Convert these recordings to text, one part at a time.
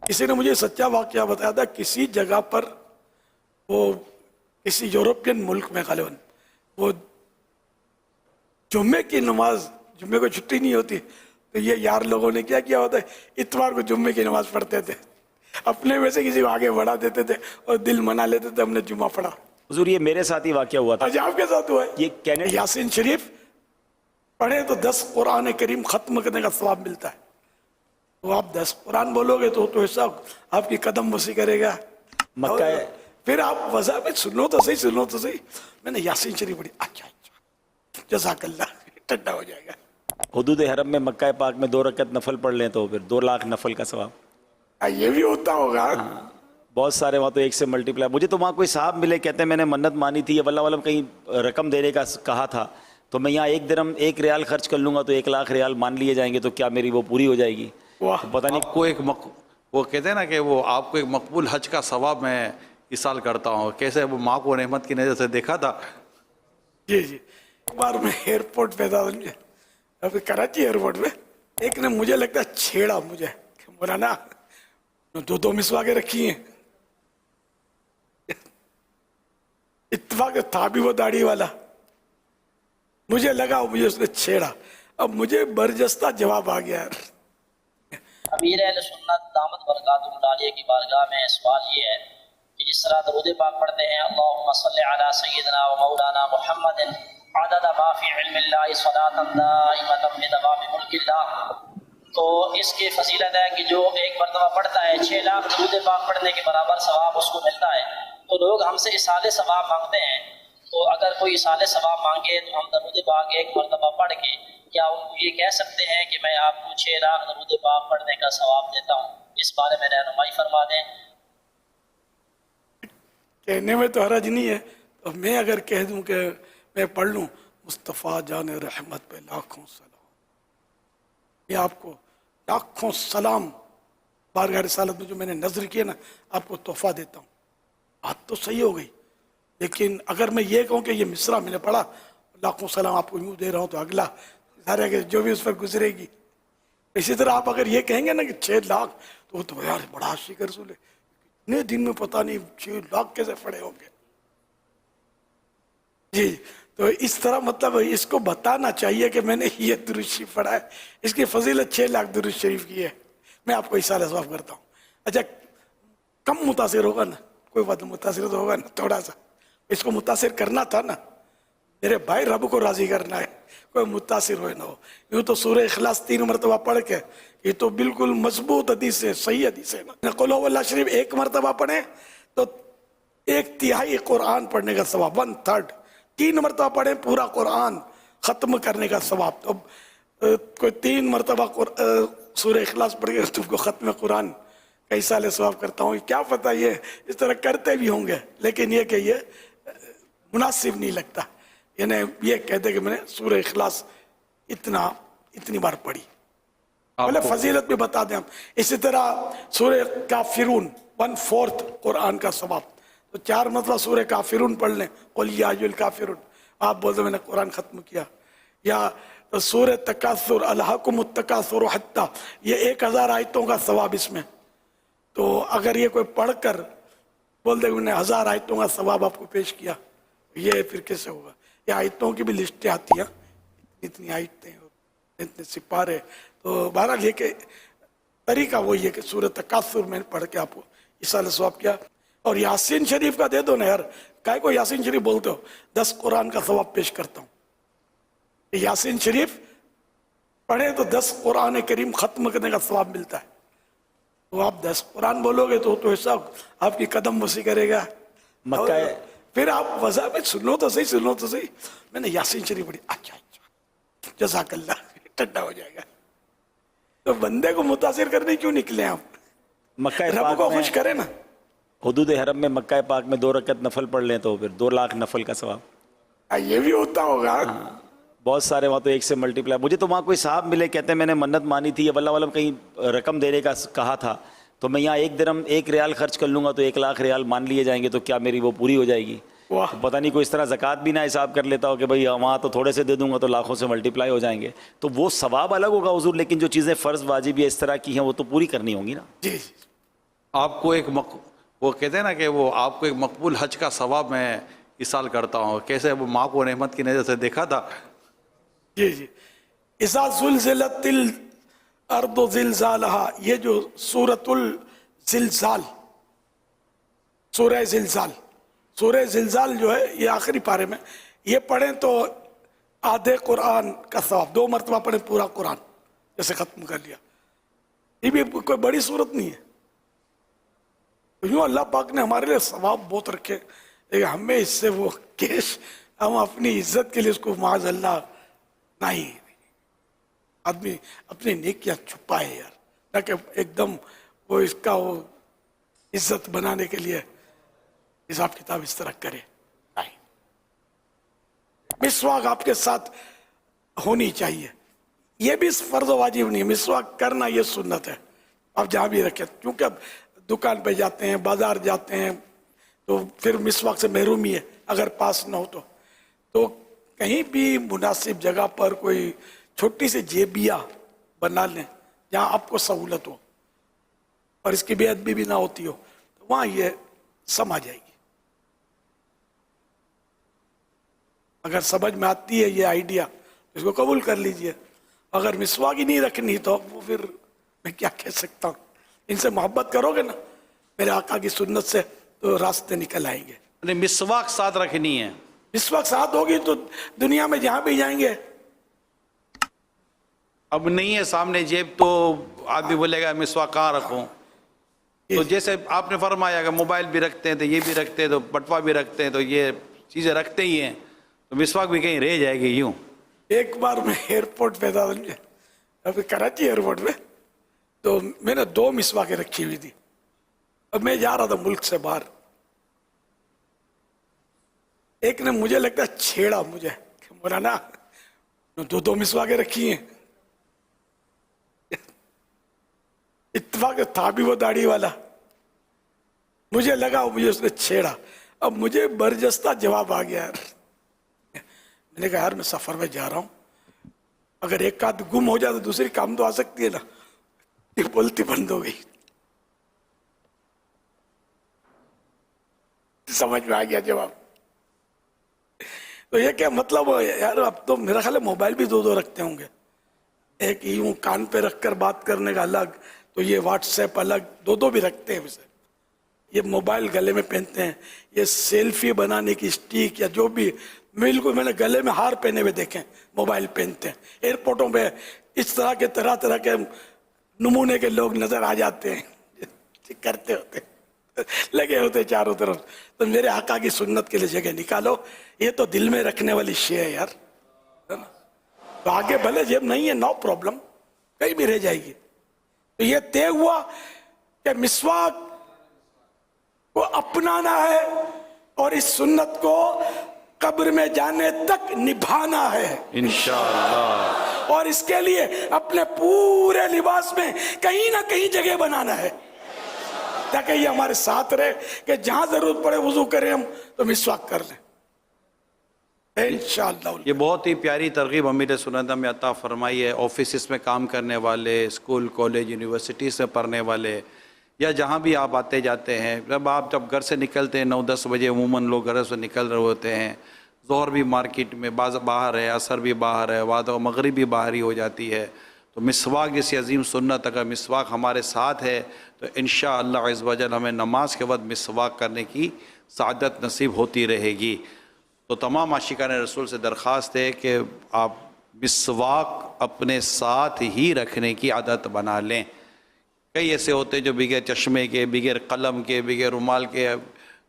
किसी ने मुझे सच्चा वाकया बताया था, किसी जगह पर वो किसी यूरोपियन मुल्क में गालिबन वो जुम्मे की नमाज, जुम्मे को छुट्टी नहीं होती, तो ये यार लोगों ने क्या किया होता है, इतवार को जुम्मे की नमाज पढ़ते थे, अपने में से किसी को आगे बढ़ा देते थे और दिल मना लेते थे हमने जुम्मा पढ़ा। हुजूर ये मेरे साथ ही वाकया हुआ था। आज आपके साथ हुआ है। ये कहने यासीन शरीफ पढ़े तो 10 कुरान करीम खत्म करने का सवाब मिलता है। तो आप 10 कुरान बोलोगे तो ऐसा आपकी कदम बसी करेगा। मक्का और फिर आप वजह में सुनो तो सही, सुनो तो सही, मैंने यासीन शरीफ पढ़ी, अच्छा अच्छा जज़ाकल्लाह, ठंडा हो जाएगा। हुदूद हरम में मक्का पाक में 2 रकत नफल पढ़ लें तो फिर 2 लाख नफल का सवाब। ये भी होता होगा। बहुत सारे वहाँ तो 1 से मल्टीप्लाई। मुझे तो वहाँ कोई साहब मिले, कहते हैं मैंने मन्नत मानी थी, ये वल्लाह वालम कहीं रकम देने का कहा था, तो मैं यहाँ 1 दिरहम 1 रियाल खर्च कर लूँगा तो 1 लाख रियाल मान लिए जाएंगे, तो क्या मेरी वो पूरी हो जाएगी? वाह। तो पता नहीं। आपको वो कहते हैं ना कि वो आपको एक मकबूल हज का सवाब मैं इस साल करता हूँ, कैसे वो माँ को रहमत की नज़र से देखा था। जी जी, एक बार मैं एयरपोर्ट पे था, अभी कराची एयरपोर्ट में, एक ने मुझे लगता है छेड़ा मुझे, बोला ना 2 मिसवाके रखी हैं। इत्तेफाक था भी वो दाढ़ी वाला, मुझे लगा मुझे उसने छेड़ा, अब मुझे बरजस्ता जवाब आ गया यार। अमीर अहले सुन्नत दामत बरकातुहु आलिया की बारगाह में सवाल ये है कि जिस तरह दरूद पाक पढ़ते हैं, अल्लाहुम्मा सल्लि अला सय्यिदना व मौलाना मुहम्मदिन अदद मा फी इल्मिल्लाहि सलातन दाइमतन बिदवामि मुल्किल्लाह, तो इसकी फजीलत है कि जो एक मरतबा पढ़ता है 6 लाख दरूद पाक पढ़ने के बराबर सवाब उसको मिलता है। तो लोग हमसे इसाले सवाब मांगते हैं, तो अगर कोई इसाले सवाब मांगे तो हम दरूद पाक 1 मरतबा पढ़ के क्या उनको ये कह सकते हैं कि मैं आपको 6 लाख दरूद पाक पढ़ने का सवाब देता हूँ? इस बारे में रहनुमाई फरमा दें। कहने में तो हरज नहीं है, तो मैं अगर कह दूं कि मैं पढ़ लूं मुस्तफ़ा जान रहमत पे लाखों सलाम, ये आपको लाखों सलाम बारगाह रिसालत में जो मैंने नजर किया ना, आपको तोहफा देता हूँ। बात तो सही हो गई, लेकिन अगर मैं ये कहूँ कि ये मिसरा मैंने पढ़ा, लाखों सलाम आपको यूँ दे रहा हूँ, तो अगला सारे के जो भी उस पर गुजरेगी। इसी तरह आप अगर ये कहेंगे ना कि 6 लाख, तो वो तो यार बड़ा शिकर रसूल है, इतने दिन में पता नहीं 6 लाख कैसे पड़े होंगे। जी, तो इस तरह मतलब इसको बताना चाहिए कि मैंने ये दुरूद शरीफ पढ़ा है, इसकी फजीलत 6 लाख दुरूद शरीफ की है। मैं आपको इशारा सवाब करता हूँ। अच्छा, कम मुतासिर होगा ना, कोई बात नहीं, मुतासिर तो होगा ना थोड़ा सा, इसको मुतासिर करना था ना, मेरे भाई रब को राजी करना है, कोई मुतासिर हो ना हो। यूँ तो सूरह इखलास 3 मरतबा पढ़ के, ये तो बिल्कुल मजबूत हदीस है, सही हदीस है ना। कुल हुवल्लाह शरीफ 1 मरतबा पढ़े तो 1/3 कुरान पढ़ने का सवाब, 1/3। 3 मरतबा पढ़े पूरा कुरान ख़त्म करने का सवाब। तो कोई 3 मरतबा सूरह इखलास पढ़ के तुमको ख़त्म कुरान कई साल सवाब करता हूँ, क्या पता ये इस तरह करते भी होंगे, लेकिन ये कि ये मुनासिब नहीं लगता। यानी ये कहते कि मैंने सूरह इखलास इतनी बार पढ़ी, पहले फजीलत भी बता दें हम। इसी तरह सूरह काफिरून 1/4 कुरान का सवाब, तो 4 मरतबा सूरह काफिरून पढ़ लें, कुल या अय्युहल काफिरून, आप बोलते मैंने कुरान ख़त्म किया। या सूरह तकासुर अलहाकुमुत तकासुर हत्ता, ये 1000 आयतों का सवाब इसमें। तो अगर ये कोई पढ़कर बोल दे मैंने 1000 आयतों का सवाब आपको पेश किया, ये फिर कैसे होगा? ये आयतों की भी लिस्टें आती हैं, इतनी आयतें, इतने सिपारे। तो बहरहाल ये कि तरीका वही है कि सूरत तकासुर में पढ़ के आपको इसाले सवाब किया। और यासीन शरीफ का दे दो ना यार, काय को यासीन शरीफ बोलते हो, 10 कुरान का सवाब पेश करता हूँ। यासीन शरीफ पढ़े तो 10 कुरान करीम ख़त्म करने का सवाब मिलता है। तो आप 10 कुरान बोलोगे तो ऐसा आपकी कदम बसी करेगा। मक्का फिर आप वजह में सुनो तो सही, सुनो तो सही, मैंने यासीन शरीफ पढ़ी, अच्छा अच्छा जज़ाकल्लाह, ठंडा हो जाएगा। तो बंदे को मुतासिर करने क्यों निकले आप? मक्का रब पाक को में खुश करे ना। हुदूद हरम में मक्का पाक में 2 रकत नफल पढ़ लें तो फिर 2 लाख नफल का सवाब। ये भी होता होगा। बहुत सारे वहाँ तो 1 से मल्टीप्लाई। मुझे तो वहाँ कोई साहब मिले, कहते हैं मैंने मन्नत मानी थी, ये वल्लाह वालम कहीं रकम देने का कहा था, तो मैं यहाँ 1 दिरहम 1 रियाल खर्च कर लूँगा तो 1 लाख रियाल मान लिए जाएंगे, तो क्या मेरी वो पूरी हो जाएगी? वाह। तो पता नहीं कोई इस तरह ज़कात भी ना हिसाब कर लेता हो कि भाई वहाँ तो थोड़े से दे दूंगा तो लाखों से मल्टीप्लाई हो जाएंगे, तो वो सवाब अलग होगा हुजूर, लेकिन जो चीज़ें फ़र्ज़ वाजिब या इस तरह की हैं वो तो पूरी करनी होंगी ना। जी। آپ کو وہ کہتے ہیں نا کہ وہ آپ کو ایک مقبول حج کا ثواب میں اس سال کرتا ہوں. کیسے وہ ماں کو رحمت کی نظر سے دیکھا تھا. جی جی. اذا زلزلت الارض زلزالہا، یہ جو سورۃ الزلزال، سورہ زلزال جو ہے یہ آخری پارے میں، یہ پڑھیں تو آدھے قرآن کا ثواب، 2 مرتبہ پڑھیں پورا قرآن جیسے ختم کر لیا. یہ بھی کوئی بڑی صورت نہیں ہے. یوں اللہ پاک نے ہمارے لیے ثواب بہت رکھے، لیکن ہمیں اس سے وہ کیش، ہم اپنی عزت کے لیے اس کو معاذ اللہ نہیں. آدمی اپنی نیکیاں چھپائے یار، نہ کہ ایک دم وہ اس کا وہ عزت بنانے کے لیے حساب کتاب اس طرح کرے. نہیں، مسواک آپ کے ساتھ ہونی چاہیے. یہ بھی فرض و واجب نہیں، مسواک کرنا یہ سنت ہے. آپ جہاں بھی رکھیں، کیونکہ اب دکان پہ جاتے ہیں، بازار جاتے ہیں، تو پھر مسواک سے محرومی ہے اگر پاس نہ ہو تو کہیں بھی مناسب جگہ پر کوئی چھوٹی سی جیبیا بنا لیں جہاں آپ کو سہولت ہو اور اس کی بے ادبی بھی نہ ہوتی ہو، تو وہاں یہ سما جائے گی. اگر سمجھ میں آتی ہے یہ آئیڈیا اس کو قبول کر لیجئے. اگر مسواک ہی نہیں رکھنی تو وہ پھر میں کیا کہہ سکتا ہوں. ان سے محبت کرو گے نا میرے آقا کی سنت سے تو راستے نکل آئیں گے. مسواک ساتھ رکھنی ہے. مسواک ساتھ ہوگی تو دنیا میں جہاں بھی جائیں گے. اب نہیں ہے سامنے جیب تو آدمی بولے گا مسواک کہاں رکھوں. تو جیسے آپ نے فرمایا کہ موبائل بھی رکھتے ہیں تو یہ بھی رکھتے ہیں تو بٹوا بھی رکھتے ہیں تو یہ چیزیں رکھتے ہی ہیں، تو مسواک بھی کہیں رہ جائے گی. یوں ایک بار میں ایئرپورٹ پہ تھا، ابھی کراچی ایئرپورٹ میں، تو میں نے 2 مسواکیں رکھی ہوئی تھی. اب میں جا رہا تھا ملک سے باہر، ایک نے مجھے لگتا چھیڑا مجھے کہ مولانا 2 مسواکیں رکھی ہیں. اتفاق تھا بھی وہ داڑھی والا، مجھے لگا مجھے اس نے چھیڑا. اب مجھے برجستہ جواب آ گیا یار. میں نے کہا یار میں سفر میں جا رہا ہوں، اگر ایک آدھ گم ہو جائے تو دوسری کام تو آ سکتی ہے نا. یہ بولتی بند ہو گئی. سمجھ میں آ گیا جواب. تو یہ کیا مطلب یار، اب تو میرا خیال ہے موبائل بھی 2 رکھتے ہوں گے. ایک یوں کان پہ رکھ کر بات کرنے کا الگ، تو یہ واٹس ایپ الگ، 2 بھی رکھتے ہیں. اسے یہ موبائل گلے میں پہنتے ہیں، یہ سیلفی بنانے کی اسٹیک یا جو بھی، بالکل میں نے گلے میں ہار پہنے ہوئے دیکھے موبائل پہنتے ہیں. ایئرپورٹوں پہ اس طرح کے طرح کے نمونے کے لوگ نظر آ جاتے ہیں، کرتے ہوتے لگے ہوتے چاروں طرف. تو میرے آقا کی سنت کے لیے جگہ نکالو. یہ تو دل میں رکھنے والی شے ہے یار. تو آگے بھلے جیب نہیں ہے، نو پرابلم، کہیں بھی رہ جائے گی. تو یہ طے ہوا کہ مسواک کو اپنانا ہے اور اس سنت کو قبر میں جانے تک نبھانا ہے انشاءاللہ. اور اس کے لیے اپنے پورے لباس میں کہیں نہ کہیں جگہ بنانا ہے تاکہ یہ ہمارے ساتھ رہے کہ جہاں ضرورت پڑے وضو کریں ہم تو مسواک کر لیں انشاءاللہ. یہ بہت ہی پیاری ترغیب امیر سنت میں عطا فرمائی ہے. آفیسز میں کام کرنے والے، اسکول کالج یونیورسٹیز سے پڑھنے والے، یا جہاں بھی آپ آتے جاتے ہیں، جب گھر سے نکلتے ہیں 9-10 بجے عموماً لوگ گھر سے نکل رہے ہوتے ہیں، ظہر بھی مارکیٹ میں باہر ہے، عصر بھی باہر ہے، بعد مغرب بھی باہر ہی ہو جاتی ہے. تو مسواک جیسی عظیم سنت، اگر مسواک ہمارے ساتھ ہے تو انشاءاللہ عز و جل ہمیں نماز کے وقت مسواک کرنے کی سعادت نصیب ہوتی رہے گی. تو تمام عاشقان رسول سے درخواست ہے کہ آپ مسواک اپنے ساتھ ہی رکھنے کی عادت بنا لیں. کئی ایسے ہوتے جو بغیر چشمے کے، بغیر قلم کے، بغیر رومال کے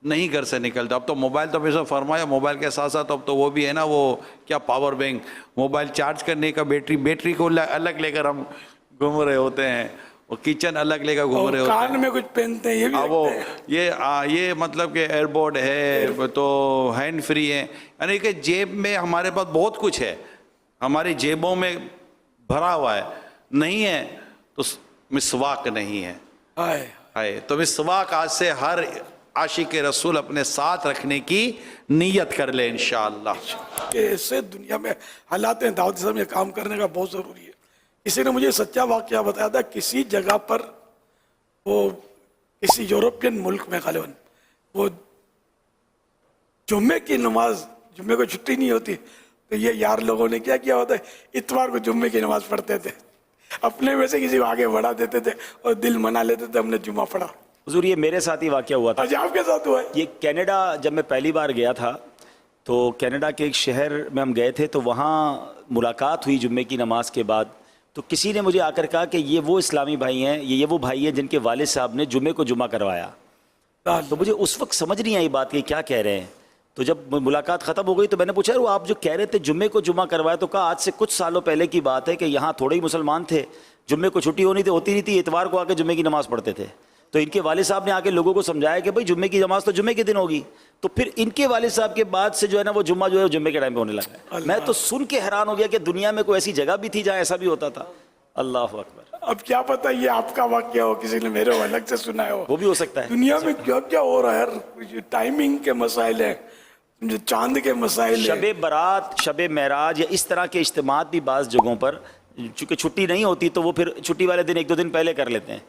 نہیں گھر سے نکلتا. اب تو موبائل تو پیسہ فرمایا، موبائل کے ساتھ ساتھ اب تو وہ بھی ہے نا، وہ کیا پاور بینک، موبائل چارج کرنے کا بیٹری کو الگ لے کر ہم گھوم رہے ہوتے ہیں، اور کچن الگ لے کر گھوم رہے ہوتے ہیں. کان میں کچھ پہنتے ہیں یہ بھی وہ رکھتے ہیں. یہ مطلب کہ ایئر بورڈ ہے تو ہینڈ فری ہے، یعنی کہ جیب میں ہمارے پاس بہت کچھ ہے، ہماری جیبوں میں بھرا ہوا ہے. نہیں ہے تو مسواک نہیں ہے. ہائے تو مسواک آج سے ہر عاشق رسول اپنے ساتھ رکھنے کی نیت کر لے انشاءاللہ. کہ ایسے دنیا میں حالات ہیں، دعوت اسلامی میں کام کرنے کا بہت ضروری ہے. کسی نے مجھے سچا واقعہ بتایا تھا، کسی جگہ پر وہ किसी यूरोपियन मुल्क में गालिबन वो जुम्मे की नमाज, जुम्मे को छुट्टी नहीं होती, तो ये यार लोगों ने क्या किया होता है, इतवार को जुम्मे की नमाज पढ़ते थे, अपने में से किसी को आगे बढ़ा देते थे और दिल मना लेते थे हमने जुम्मा पढ़ा। हुजूर ये मेरे साथ ही वाकया हुआ था। आज आपके साथ हुआ है? ये कनाडा जब मैं पहली बार गया था तो कनाडा के एक शहर में हम गए थे, तो वहाँ मुलाकात हुई जुम्मे की नमाज के बाद। तो किसी ने मुझे आकर कहा कि ये वो इस्लामी भाई हैं, ये वो भाई हैं जिनके वालिद साहब ने जुम्मे को जुमा करवाया। तो मुझे उस वक्त समझ नहीं आई बात कि क्या कह रहे हैं। तो जब मुलाकात ख़त्म हो गई तो मैंने पूछा यार वो आप जो कह रहे थे जुम्मे को जुमा करवाया, तो कहा आज से कुछ सालों पहले की बात है कि यहाँ थोड़े ही मुसलमान थे, जुम्मे को छुट्टी होती नहीं थी, इतवार को आके जुम्मे की नमाज़ पढ़ते थे। तो इनके वालिद साहब ने आके लोगों को समझाया कि भाई जुम्मे की नमाज़ तो जुम्मे के दिन होगी। तो फिर इनके वालिद साहब के बाद से जो है ना वो जुम्मा जो है जुम्मे के टाइम पे होने लगा है। मैं तो सुन के हैरान हो गया कि दुनिया में कोई ऐसी जगह भी थी जहाँ ऐसा भी होता था। अल्लाह अकबर। अब क्या पता ये आपका वाक्य हो, किसी ने मेरे अलग से सुना हो। वो भी हो सकता है। दुनिया में क्या क्या हो रहा है यार, टाइमिंग के मसाइल हैं, जो चांद के मसाइल हैं। शबे बारात, शबे महराज या इस तरह के इज्तिमात भी बाज़ जगहों पर चूँकि छुट्टी नहीं होती तो वो फिर छुट्टी वाले दिन एक दो दिन पहले कर लेते हैं।